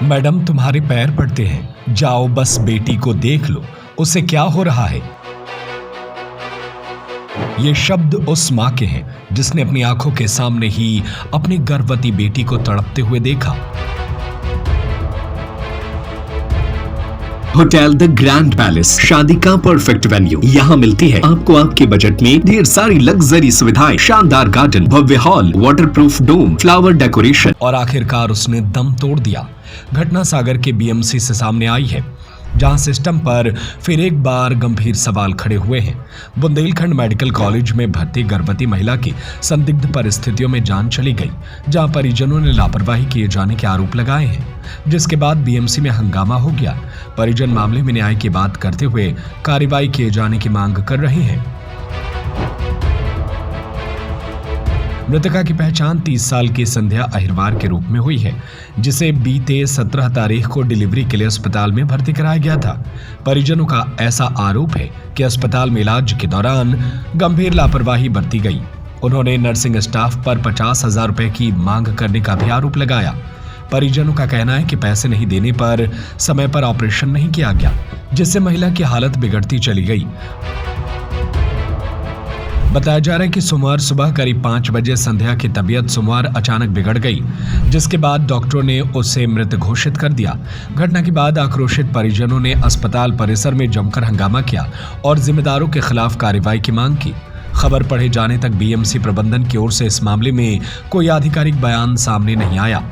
Madam तुम्हारे पैर पड़ते हैं, जाओ बस बेटी को देख लो, उसे क्या हो रहा है। ये शब्द उस मां के हैं जिसने अपनी आंखों के सामने ही अपनी गर्भवती बेटी को तड़पते हुए देखा। होटल द ग्रैंड पैलेस, शादी का परफेक्ट वेन्यू। यहाँ मिलती है आपको आपके बजट में ढेर सारी लग्जरी सुविधाएं, शानदार गार्डन, भव्य हॉल, वाटरप्रूफ डोम, फ्लावर डेकोरेशन। और आखिरकार उसने दम तोड़ दिया। घटना सागर के बीएमसी से सामने आई है, जहां सिस्टम पर फिर एक बार गंभीर सवाल खड़े हुए हैं। बुंदेलखंड मेडिकल कॉलेज में भर्ती गर्भवती महिला की संदिग्ध परिस्थितियों में जान चली गई, जहां परिजनों ने लापरवाही किए जाने के आरोप लगाए हैं, जिसके बाद बीएमसी में हंगामा हो गया। परिजन मामले में न्याय की बात करते हुए कार्रवाई किए जाने की मांग कर रहे हैं। मृतका की पहचान 30 साल की संध्या अहिरवार के रूप में हुई है, जिसे बीते 17 तारीख को डिलीवरी के लिए अस्पताल में भर्ती कराया गया था। परिजनों का ऐसा आरोप है कि अस्पताल में इलाज के दौरान गंभीर लापरवाही बरती गई। उन्होंने नर्सिंग स्टाफ पर 50,000 रुपए की मांग करने का भी आरोप लगाया। परिजनों का कहना है कि पैसे नहीं देने पर समय पर ऑपरेशन नहीं किया गया, जिससे महिला की हालत बिगड़ती चली गई। बताया जा रहा है कि सोमवार सुबह करीब 5 बजे संध्या की तबीयत सोमवार अचानक बिगड़ गई, जिसके बाद डॉक्टरों ने उसे मृत घोषित कर दिया। घटना के बाद आक्रोशित परिजनों ने अस्पताल परिसर में जमकर हंगामा किया और जिम्मेदारों के खिलाफ कार्रवाई की मांग की। खबर पढ़े जाने तक बीएमसी प्रबंधन की ओर से इस मामले में कोई आधिकारिक बयान सामने नहीं आया।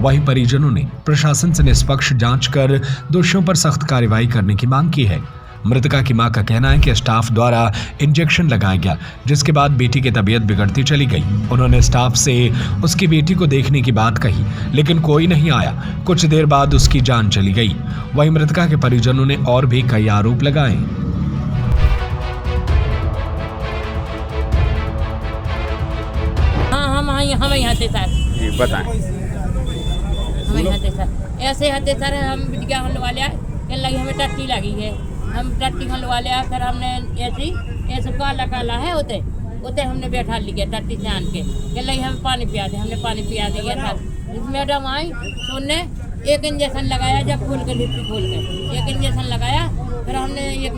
वहीं परिजनों ने प्रशासन से निष्पक्ष जांच कर दोषियों पर सख्त कार्रवाई करने की मांग की है। मृतका की मां का कहना है कि स्टाफ द्वारा इंजेक्शन लगाया गया, जिसके बाद बेटी की तबीयत बिगड़ती चली गई। उन्होंने स्टाफ से उसकी बेटी को देखने की बात कही, लेकिन कोई नहीं आया। कुछ देर बाद उसकी जान चली गई। वहीं मृतका के परिजनों ने और भी कई आरोप लगाए। हम यहाँ थे सर जी बताएं। हम यहाँ थे सर, ऐसे हते सर हम बिटिया हम लगा लिया, लगी हमें टट्टी लगी है, हम टट्टी हम लगा लिया। फिर हमने ऐसे काला काला है होते हमने बैठा लिया टट्टी से आन के लगी हमें पानी पिया दे। हमने पानी पिया दिया था। मैडम आई तो उनने एक इंजेक्शन लगाया, जब खोल के लिट्टी खोल के एक इंजेक्शन लगाया। फिर हमने एक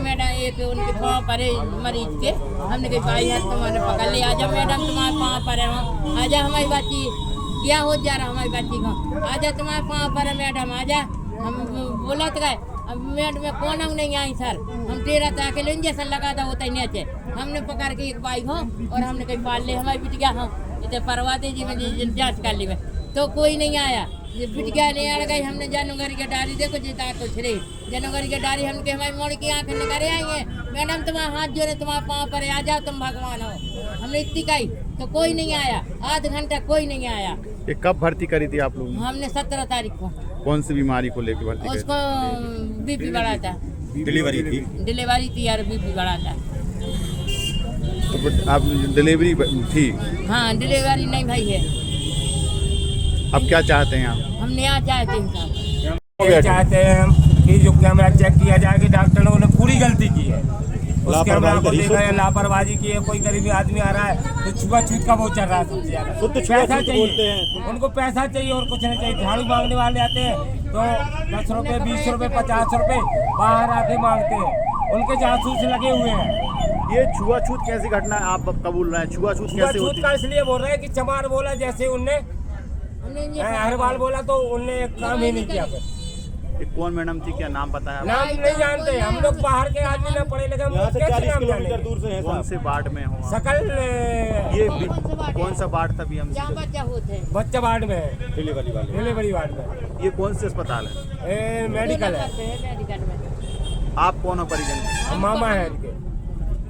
उनके पाँव पर मरीज के हमने कही भाई हाथ तुम्हारे पकड़ लिया, आजा मैडम तुम्हारे पाँव पर है, आजा हमारी बच्ची क्या हो जा रहा हमारी बच्ची को, आजा तुम्हारे पाँव पर है मैडम आजा। हम बोला तो गए, अब मैडम में कौन हम नहीं आई सर, हम तेरा था अकेले इंजेक्शन लगा था होता ही नहीं थे। हमने पकड़ के एक बाइक हो और हमने कहीं पाल ले हमारी बिटिया हो इतने परवाते जी में जाँच कर ली में, तो कोई नहीं आया। बिटिया नहीं आ गई, हमने जानूगरी के डारी देखो जिता कुछ रही जानूगरी के डारी हमके हमारी मोड़ की आँखें निकाले आई है, मैडम तुम्हारे हाथ जोड़े तुम्हारे पाँव पर आ जाओ तुम भगवान हो। हमने इतनी कही तो कोई नहीं आया, आध घंटा कोई नहीं आया। ये कब भर्ती करी थी आप लोग? हमने 17 तारीख को। कौन सी बीमारी को लेकर भर्ती? उसको बीपी बढ़ा था, डिलीवरी थी यार, बीपी बढ़ा था। तो आप डिलीवरी थी? हाँ डिलीवरी नहीं भाई है। अब क्या चाहते हैं आप? हम न्याय चाहते हैं। ये चाहते हैं हम कि जो कैमरा चेक किया जाए कि डॉक्टरों ने पूरी गलती की है, उस कैमरा को देखा है, लापरवाही की है। कोई गरीबी आदमी आ रहा है तो छुआछूत का वो चल रहा है सबसे ज्यादा। पैसा चाहिए उनको, पैसा चाहिए और कुछ नहीं चाहिए। झाड़ू मांगने वाले आते हैं तो 10 रुपए 20 रुपए 50 रुपए बाहर आके मांगते हैं, उनके जासूस लगे हुए हैं। ये छुआछूत कैसी घटना है आप कबूल रहे हैं? छुआछूत कैसे होती का इसलिए बोल रहे हैं कि चमार बोला जैसे उनने अहिरवाल बोला तो उनने काम ही नहीं किया। फिर कौन मैडम थी, क्या नाम पता है? नाम नहीं जानते हम लोग, बाहर के आदमी ना पढ़े लिखे, कैसे नाम जाने? दूर से हैं। कौन से वार्ड में हो? सकल ये कौन सा वार्ड था? बच्चा वार्ड में है, डिलीवरी वार्ड में। ये कौन से अस्पताल है? मेडिकल है। आप कौन हो परिजन? मामा है इनके,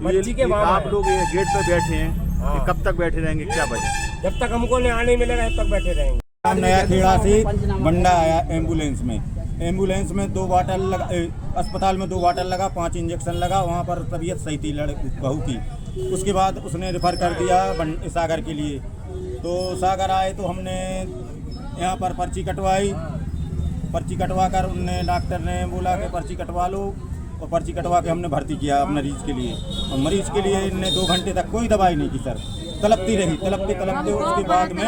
बच्ची के मामा। आप लोग ये गेट पे बैठे हैं, ये कब तक बैठे रहेंगे, क्या वजह? जब तक हमको न्याय नहीं मिलेगा तब तक बैठे रहेंगे। नया खेड़ा से बंडा आया एम्बुलेंस में 2 बाटल लगा, अस्पताल में 2 बाटल लगा, 5 इंजेक्शन लगा। वहाँ पर तबीयत सही थी बहू की। उसके बाद उसने रेफर कर दिया सागर के लिए। तो सागर आए तो हमने यहाँ पर पर्ची कटवाई। पर्ची कटवा कर उनने डॉक्टर ने बोला कि पर्ची कटवा लो, और पर्ची कटवा के हमने भर्ती किया मरीज़ के लिए। और मरीज़ के लिए इनने 2 घंटे तक कोई दवाई नहीं की सर, तड़पती रही, तड़पते उसके बाद में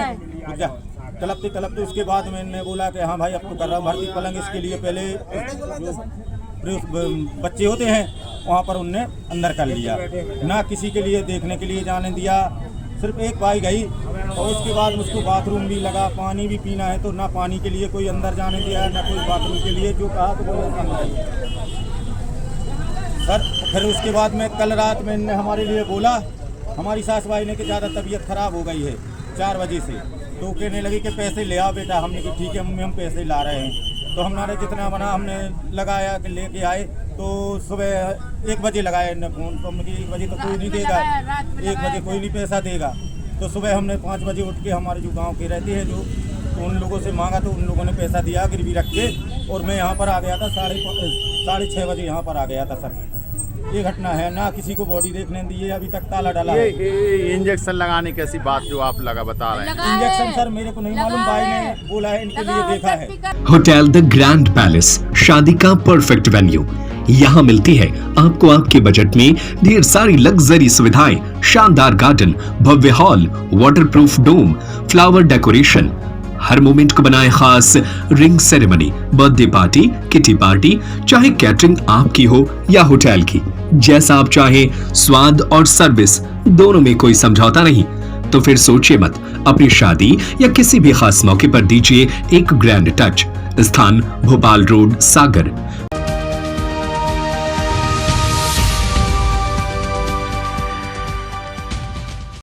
तलपते उसके बाद मैंने बोला कि हाँ भाई अब तो कर रहा हूँ भर्ती पलंग। इसके लिए पहले जो बच्चे होते हैं वहाँ पर उनने अंदर कर लिया, ना किसी के लिए देखने के लिए जाने दिया। सिर्फ एक भाई गई और उसके बाद मुझको बाथरूम भी लगा, पानी भी पीना है तो ना पानी के लिए कोई अंदर जाने दिया, ना कोई बाथरूम के लिए। जो कहा तो वो ऐसा नहीं सर। फिर उसके बाद में कल रात में इन्होंने हमारे लिए बोला, हमारी सास भाई ने कि ज़्यादा तबीयत ख़राब हो गई है 4 बजे से, तो कहने लगी कि पैसे ले आओ बेटा। हमने कहा ठीक है मम्मी हम पैसे ला रहे हैं। तो हमारे जितना बना हमने लगाया कि लेके आए। तो सुबह 1 बजे लगाया इन्होंने फ़ोन, तो हमने 1 बजे तो कोई नहीं देगा, 1 बजे कोई नहीं पैसा देगा। तो सुबह हमने 5 बजे उठ के हमारे जो गांव के रहते हैं जो, तो उन लोगों से मांगा तो उन लोगों ने पैसा दिया गिरवी रख के, और मैं यहाँ पर आ गया था 6:30 बजे यहाँ पर आ गया था सर। ये घटना है, ना किसी को बॉडी देखने दी है, अभी तक ताला डाला है। ये इंजेक्शन लगाने कैसी बात जो आप बता रहे हैं? इंजेक्शन सर मेरे को नहीं मालूम, भाई ने बोला है इनके लिए देखा है। होटल द ग्रैंड पैलेस, शादी का परफेक्ट वेन्यू। यहाँ मिलती है आपको आपके बजट में ढेर सारी लग्जरी सुविधाएं, शानदार गार्डन, भव्य हॉल, वाटरप्रूफ डोम, फ्लावर डेकोरेशन, हर मोमेंट को बनाए खास, ring ceremony, birthday party, kitty party, चाहे कैटरिंग आपकी हो या होटल की, जैसा आप चाहे, स्वाद और सर्विस दोनों में कोई समझौता नहीं। तो फिर सोचिए मत, अपनी शादी या किसी भी खास मौके पर दीजिए एक ग्रैंड टच। स्थान भोपाल रोड, सागर।